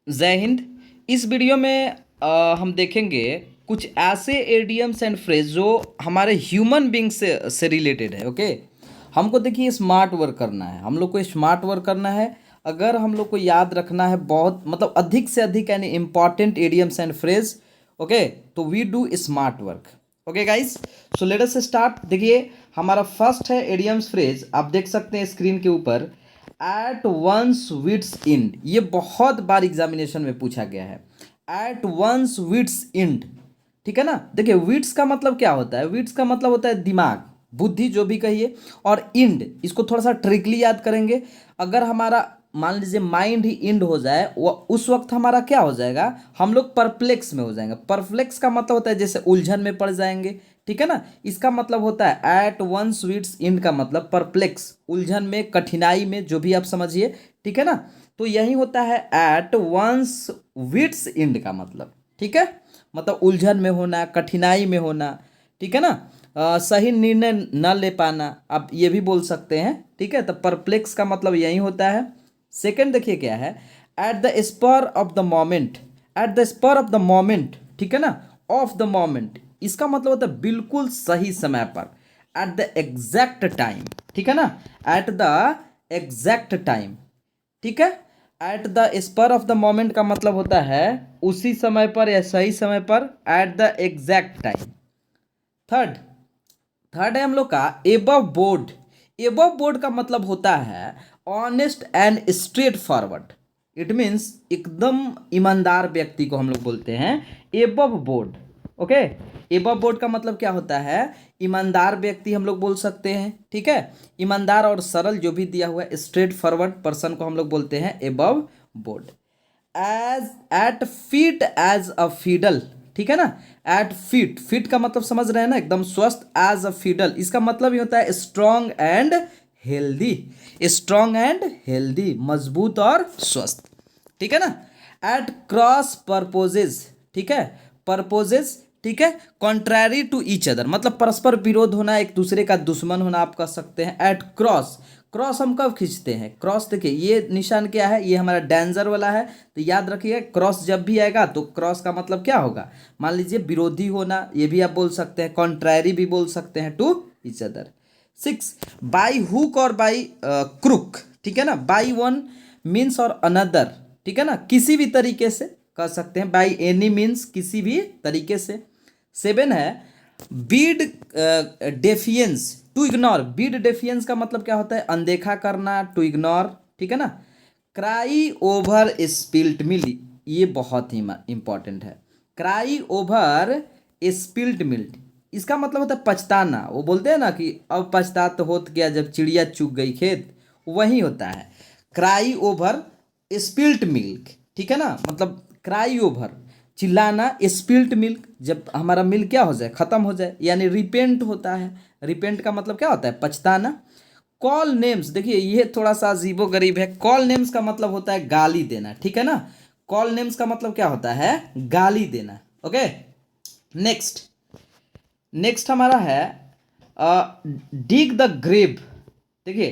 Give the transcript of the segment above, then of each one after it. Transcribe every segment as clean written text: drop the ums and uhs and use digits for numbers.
जय हिंद। इस वीडियो में हम देखेंगे कुछ ऐसे एडियम्स एंड फ्रेज जो हमारे ह्यूमन बींग से रिलेटेड है। ओके, हमको देखिए स्मार्ट वर्क करना है, हम लोग को स्मार्ट वर्क करना है। अगर हम लोग को याद रखना है बहुत मतलब अधिक से अधिक यानी important idioms and phrase, okay, तो we do smart work. Okay guys, so let us start. देखिए हमारा फर्स्ट है एडियम्स फ्रेज, आप देख सकते हैं स्क्रीन के ऊपर, एट वंस विट्स इंड। ये बहुत बार एग्जामिनेशन में पूछा गया है, एट वंस विट्स इंड। ठीक है ना। देखिए विट्स का मतलब क्या होता है, विट्स का मतलब होता है दिमाग, बुद्धि जो भी कहिए, और इंड इसको थोड़ा सा ट्रिकली याद करेंगे। अगर हमारा मान लीजिए माइंड ही इंड हो जाए, वो उस वक्त हमारा क्या हो जाएगा, हम लोग परप्लेक्स में हो जाएंगे। परप्लेक्स का मतलब होता है जैसे उलझन में पड़ जाएंगे। ठीक है ना। इसका मतलब होता है एट वन स्वीट्स इंड का मतलब परप्लेक्स, उलझन में, कठिनाई में, जो भी आप समझिए। ठीक है ना। तो यही होता है एट वंस विट्स इंड का मतलब। ठीक है, मतलब उलझन में होना, कठिनाई में होना। ठीक है ना। सही निर्णय न ले पाना, आप ये भी बोल सकते हैं। ठीक है, तो परप्लेक्स का मतलब यही होता है। सेकंड देखिए क्या है, at the spur of the moment. At the spur of the moment, ठीक है ना, ऑफ द मोमेंट, इसका मतलब होता है बिल्कुल सही समय पर, एट द एग्जैक्ट टाइम। ठीक है ना, एट द एग्जैक्ट टाइम। ठीक है, at the spur of the moment का मतलब होता है उसी समय पर या सही समय पर, at the exact time. Third, third है हम लोग का एबव बोर्ड। एबव बोर्ड का मतलब होता है honest and straight forward. It means एकदम ईमानदार व्यक्ति को हम लोग बोलते हैं above board. Okay, above board का मतलब क्या होता है, ईमानदार व्यक्ति हम लोग बोल सकते हैं। ठीक है, ईमानदार और सरल जो भी दिया हुआ है, स्ट्रेट फॉरवर्ड पर्सन को हम लोग बोलते हैं above board. As at fit as a fiddle. ठीक है ना, एट फीट, फीट का मतलब समझ रहे हैं ना, एकदम स्वस्थ। एज अ फीडल इसका मतलब ये होता है strong and healthy, strong and healthy, मजबूत और स्वस्थ। ठीक है ना। At cross purposes. ठीक है, पर्पोजेज। ठीक है, कॉन्ट्रैरी टू ईच अदर मतलब परस्पर विरोध होना, एक दूसरे का दुश्मन होना आप कह सकते हैं। एट क्रॉस, क्रॉस हम कब खींचते हैं, क्रॉस देखिए ये निशान क्या है, ये हमारा डेंजर वाला है, तो याद रखिए क्रॉस जब भी आएगा तो क्रॉस का मतलब क्या होगा, मान लीजिए विरोधी होना, ये भी आप बोल सकते हैं, कॉन्ट्रैरी भी बोल सकते हैं, to each other. Six, by hook और बाई क्रुक। ठीक है ना, बाई वन मीन्स और अनदर। ठीक है ना, किसी भी तरीके से कह सकते हैं, बाई एनी मीन्स किसी भी तरीके से। सेवन है bid defiance to ignore. Bid defiance का मतलब क्या होता है, अनदेखा करना, टू इग्नोर। ठीक है ना। क्राई ओवर स्पिल्ट मिल्क, ये बहुत ही इंपॉर्टेंट है। क्राई ओवर स्पिल्ट मिल्क, इसका मतलब होता है पछताना। वो बोलते हैं ना कि अब पछतात होत गया जब चिड़िया चुग गई खेत, वही होता है क्राई ओवर स्पिल्ट मिल्क। ठीक है ना, मतलब क्राई ओवर चिल्लाना, स्पिल्ट मिल्क जब हमारा मिल्क क्या हो जाए, खत्म हो जाए, यानी रिपेंट होता है। रिपेंट का मतलब क्या होता है, पछताना। कॉल नेम्स, देखिए ये थोड़ा सा अजीबो गरीब है। कॉल नेम्स का मतलब होता है गाली देना। ठीक है ना, कॉल नेम्स का मतलब क्या होता है, गाली देना। ओके, नेक्स्ट, नेक्स्ट हमारा है डिग द ग्रेव। देखिए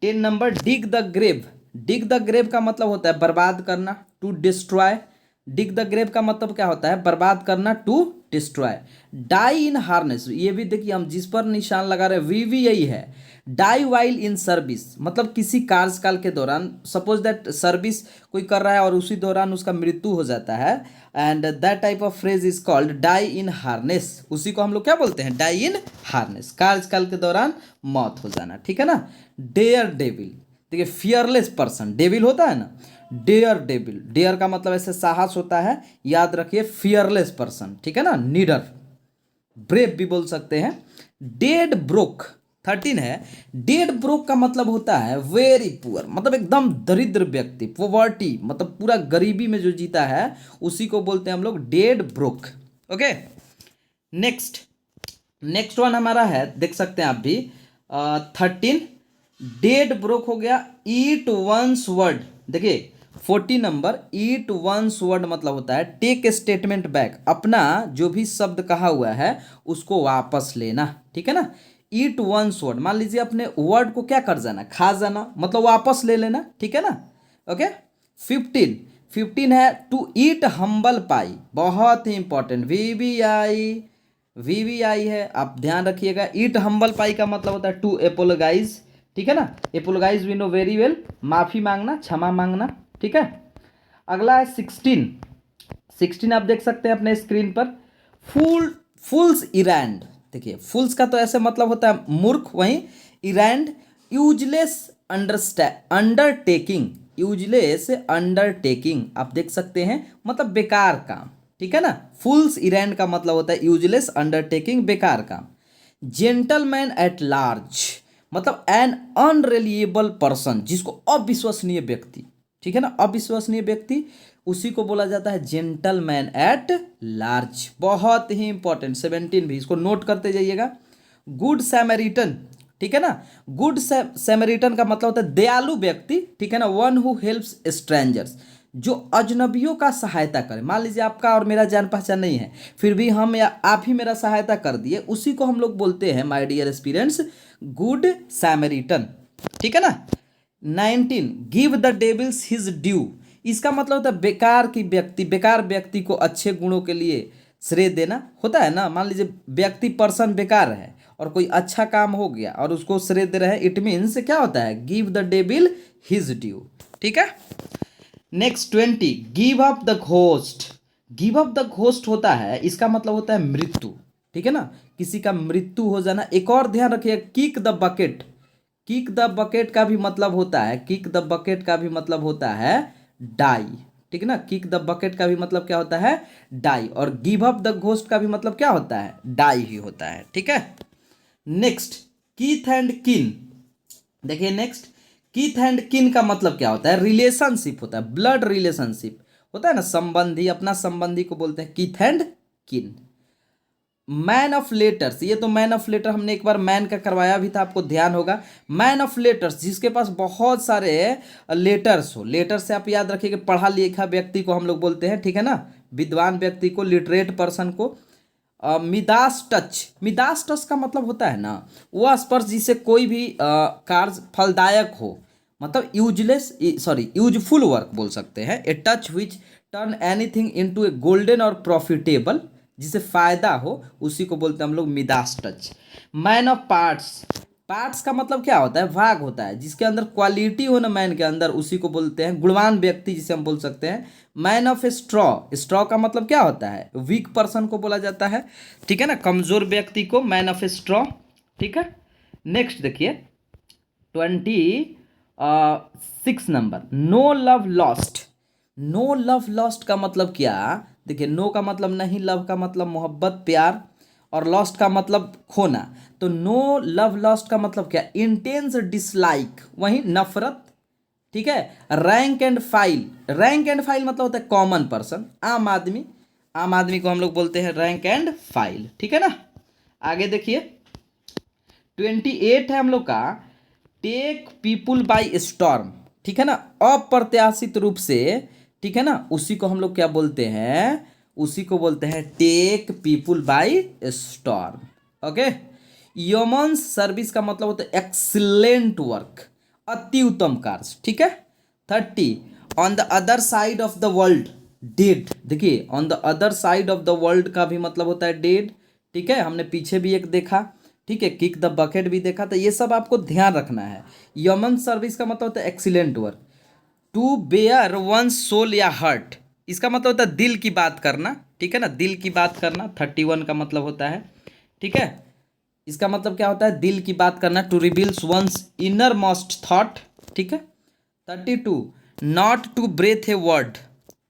10 number, dig the grave. Dig the grave का मतलब होता है बर्बाद करना, to destroy. Dig the grave का मतलब क्या होता है, बर्बाद करना, to destroy. Die in harness, ये भी देखिए हम जिस पर निशान लगा रहे हैं वी भी यही है। डाई वाइल इन सर्विस मतलब किसी कार्यकाल के दौरान, सपोज दैट सर्विस कोई कर रहा है और उसी दौरान उसका मृत्यु हो जाता है, and that type of phrase is called die in harness. उसी को हम लोग क्या बोलते हैं, डाई इन हार्नेस, कार्यकाल के दौरान मौत हो जाना। ठीक है ना। डेयर डेविल, देखिए फियरलेस पर्सन, डेविल होता है ना, डेयर डेविल, डेयर का मतलब ऐसे साहस होता है, याद रखिए फियरलेस पर्सन। ठीक है ना, नीडर, ब्रेव भी बोल सकते हैं। डेड ब्रोक 13 है, डेड ब्रोक का मतलब होता है वेरी पुअर, मतलब एकदम दरिद्र व्यक्ति, पोवर्टी मतलब पूरा गरीबी में जो जीता है उसी को बोलते हैं हम लोग dead broke. Okay, next, next one हमारा है, देख सकते हैं आप भी, 13, डेड ब्रोक हो गया। ईट वंस वर्ड, देखिए 14 नंबर, ईट वंस वर्ड मतलब होता है टेक स्टेटमेंट बैक, अपना जो भी शब्द कहा हुआ है उसको वापस लेना। ठीक है ना, ईट वंस वर्ड, मान लीजिए अपने वर्ड को क्या कर जाना, खा जाना, मतलब वापस ले लेना। ठीक है ना। ओके, 15, 15 है टू ईट हम्बल पाई, बहुत ही इंपॉर्टेंट, वी है, आप ध्यान रखिएगा। ईट हम्बल पाई का मतलब होता है टू एपोलोगाइज, ठीक है ना। एपोलोगाइज वी नो वेरी वेल, माफी मांगना, क्षमा मांगना, ठीक है। अगला है 16 आप देख सकते हैं अपने स्क्रीन पर। फूल्स इरैंड, देखिए फूल्स का तो ऐसे मतलब होता है मूर्ख, वहीं इरैंड यूजलेस अंडरटेकिंग, यूजलेस अंडरटेकिंग आप देख सकते हैं, मतलब बेकार काम, ठीक है ना। फूल्स इरैंड का मतलब होता है यूजलेस अंडरटेकिंग, बेकार काम। जेंटलमैन एट लार्ज मतलब एन अनरिलिएबल पर्सन, जिसको अविश्वसनीय व्यक्ति, ठीक है ना, अविश्वसनीय व्यक्ति, उसी को बोला जाता है जेंटलमैन एट लार्ज, बहुत ही इंपॉर्टेंट। 17 भी इसको नोट करते जाइएगा। गुड सैमरिटन, ठीक है ना, गुड सैमरिटन का मतलब होता है दयालु व्यक्ति, ठीक है ना। वन हु हेल्प्स स्ट्रेंजर्स, जो अजनबियों का सहायता करे। मान लीजिए आपका और मेरा जान पहचान नहीं है, फिर भी हम या आप ही मेरा सहायता कर दिए, उसी को हम लोग बोलते हैं my dear students good Samaritan, ठीक है ना। 19 give the devil's his due, इसका मतलब होता है बेकार व्यक्ति को अच्छे गुणों के लिए श्रेय देना, होता है ना। मान लीजिए व्यक्ति पर्सन बेकार है और कोई अच्छा काम हो गया और उसको श्रेय दे रहे हैं, इट मीन्स क्या होता है, give the devil his due, ठीक है। Next 20 give up the ghost, give up the ghost होता है, इसका मतलब होता है मृत्यु, ठीक है ना, किसी का मृत्यु हो जाना। एक और ध्यान रखिए, kick the bucket, kick the bucket का भी मतलब होता है, किक द बकेट का भी मतलब होता है डाई, ठीक है ना। किक द बकेट का भी मतलब क्या होता है, डाई, और गिव अप द घोस्ट का भी मतलब क्या होता है, डाई ही होता है, ठीक है। नेक्स्ट कीथ एंड किन, देखिए नेक्स्ट कीथ एंड किन का मतलब क्या होता है, रिलेशनशिप होता है, ब्लड रिलेशनशिप होता है ना, संबंधी, अपना संबंधी को बोलते हैं कीथ एंड किन। मैन ऑफ लेटर्स, ये तो मैन ऑफ लेटर हमने एक बार मैन का करवाया भी था, आपको ध्यान होगा। मैन ऑफ लेटर्स, जिसके पास बहुत सारे लेटर्स हो, लेटर से आप याद रखिए कि पढ़ा लिखा व्यक्ति को हम लोग बोलते हैं, ठीक है ना, विद्वान व्यक्ति को, लिटरेट पर्सन को। मिदास टच, मिदास टच का मतलब होता है ना वह स्पर्श जिससे कोई भी कार्य फलदायक हो, मतलब यूजफुल वर्क बोल सकते हैं। A touch which turn anything into A golden और प्रॉफिटेबल, जिसे फायदा हो, उसी को बोलते हैं हम लोग Midas touch. Man of parts, parts का मतलब क्या होता है, भाग होता है, जिसके अंदर क्वालिटी हो ना मैन के अंदर, उसी को बोलते हैं गुणवान व्यक्ति, जिसे हम बोल सकते हैं। Man of A straw, straw का मतलब क्या होता है, वीक पर्सन को बोला जाता है, ठीक है ना, कमजोर व्यक्ति को मैन ऑफ ए स्ट्रॉ, ठीक है। नेक्स्ट देखिए 26 number, no love lost, no love lost का मतलब क्या, देखिए नो का मतलब नहीं, लव का मतलब मोहब्बत प्यार, और लॉस्ट का मतलब खोना, तो नो लव लॉस्ट का मतलब क्या, इंटेंस डिसलाइक, वही नफरत, ठीक है। Rank and file, rank and file मतलब होता है कॉमन पर्सन, आम आदमी, आम आदमी को हम लोग बोलते हैं रैंक एंड फाइल, ठीक है ना। आगे देखिए 28 है हम लोग का, टेक पीपुल बाय स्टॉर्म, ठीक है ना, अप्रत्याशित रूप से, ठीक है ना, उसी को हम लोग क्या बोलते हैं, उसी को बोलते हैं take people by storm, okay. Yeoman's service का मतलब होता है एक्सीलेंट वर्क, अति उत्तम कार्य, ठीक है। 30 on the other side of the world, डेड, देखिए on the other side of the world का भी मतलब होता है डेड, ठीक है, हमने पीछे भी एक देखा, ठीक है, किक द बकेट भी देखा, तो ये सब आपको ध्यान रखना है। यमन सर्विस का मतलब होता है excellent work. To bare one soul या हर्ट, इसका मतलब होता है दिल की बात करना, ठीक है ना, दिल की बात करना। 31 का मतलब होता है, ठीक है, इसका मतलब क्या होता है, दिल की बात करना, to reveals one's inner most thought, ठीक है। 32 not to breathe a word,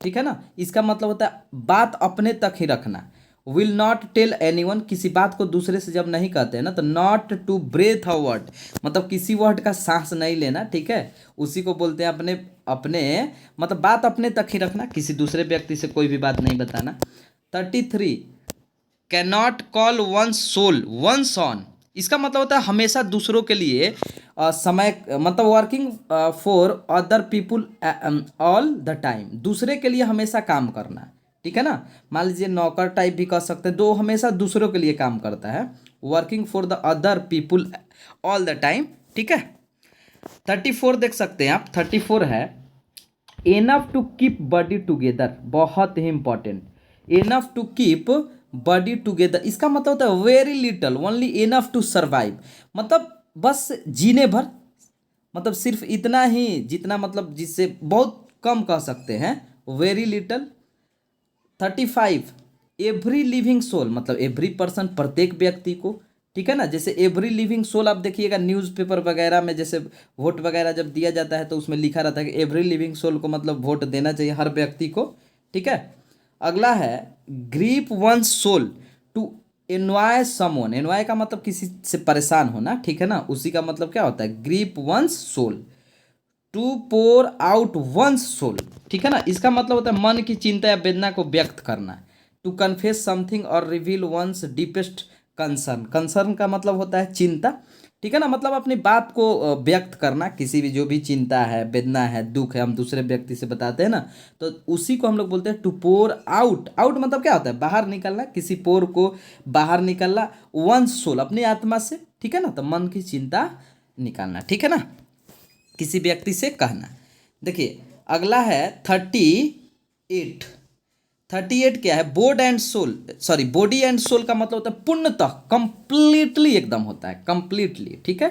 ठीक है ना, इसका मतलब होता है बात अपने तक ही रखना। विल नॉट टेल एनीवन, किसी बात को दूसरे से जब नहीं कहते हैं ना, तो not to breathe a word मतलब किसी वर्ड का सांस नहीं लेना, ठीक है, उसी को बोलते हैं अपने अपने मतलब बात अपने तक ही रखना, किसी दूसरे व्यक्ति से कोई भी बात नहीं बताना। 33 can not call one soul one's own, इसका मतलब होता है हमेशा दूसरों के लिए समय मतलब working for other people all the time, दूसरे के लिए हमेशा काम करना, ठीक है ना। मान लीजिए नौकर टाइप भी कह सकते हैं, दो हमेशा दूसरों के लिए काम करता है, working for the other people all the time, ठीक है। 34 देख सकते हैं आप, 34 है enough to keep body together, बहुत ही important. Enough to keep body together, इसका मतलब होता है very little, only enough to survive, मतलब बस जीने भर, मतलब सिर्फ इतना ही जितना, मतलब जिससे बहुत कम कह सकते हैं, very little. 35, every living soul, मतलब एवरी पर्सन, प्रत्येक व्यक्ति को, ठीक है ना। जैसे एवरी लिविंग सोल आप देखिएगा न्यूज़पेपर वगैरह में, जैसे वोट वगैरह जब दिया जाता है तो उसमें लिखा रहता है कि एवरी लिविंग सोल को मतलब वोट देना चाहिए हर व्यक्ति को, ठीक है। अगला है gripe one soul to envy someone, envy का मतलब किसी से परेशान होना, ठीक है ना, उसी का मतलब क्या होता है gripe one's soul, to pour out one's soul, ठीक है ना, इसका मतलब होता है मन की चिंता या वेदना को व्यक्त करना। टू कन्फेस समथिंग और reveal one's deepest concern, concern का मतलब होता है चिंता, ठीक है ना, मतलब अपनी बात को व्यक्त करना, किसी भी जो भी चिंता है, वेदना है, दुख है, हम दूसरे व्यक्ति से बताते हैं ना, तो उसी को हम लोग बोलते हैं टू पोर आउट। आउट मतलब क्या होता है बाहर निकलना, किसी पोर को बाहर निकलना, वंस सोल अपनी आत्मा से, ठीक है ना, तो मन की चिंता निकालना, ठीक है ना, किसी व्यक्ति से कहना। देखिए अगला है 38। 38 क्या है, body and soul, sorry body and soul का मतलब होता है पूर्णतः, कंप्लीटली एकदम होता है, कंप्लीटली, ठीक है।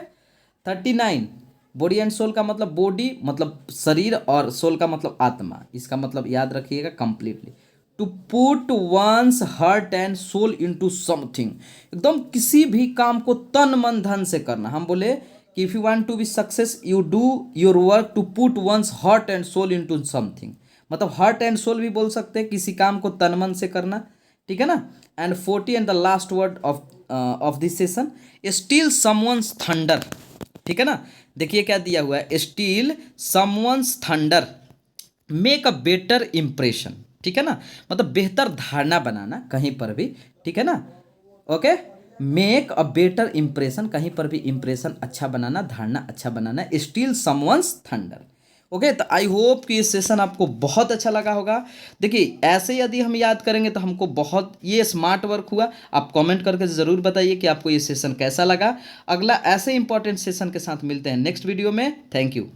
39, बॉडी एंड सोल का मतलब बॉडी मतलब शरीर और सोल का मतलब आत्मा, इसका मतलब याद रखिएगा completely. To put one's heart and soul into something, एकदम किसी भी काम को तन मन धन से करना। हम बोले कि if you want to be success you do your work to put one's heart and soul into something, मतलब हार्ट एंड सोल भी बोल सकते हैं, किसी काम को तन मन से करना, ठीक है ना। And 40 and the last word of this session, steel someone's thunder, ठीक है ना। देखिए क्या दिया हुआ है, steel someone's thunder make a better impression, ठीक है ना, मतलब बेहतर धारणा बनाना कहीं पर भी, ठीक है ना। Okay, make a better impression, कहीं पर भी इम्प्रेशन अच्छा बनाना, धारणा अच्छा बनाना, स्टील समवंस थंडर। ओके, तो आई होप कि ये सेशन आपको बहुत अच्छा लगा होगा। देखिए ऐसे यदि हम याद करेंगे तो हमको बहुत ये स्मार्ट वर्क हुआ। आप कमेंट करके ज़रूर बताइए कि आपको ये सेशन कैसा लगा। अगला ऐसे इंपॉर्टेंट सेशन के साथ मिलते हैं नेक्स्ट वीडियो में। Thank you.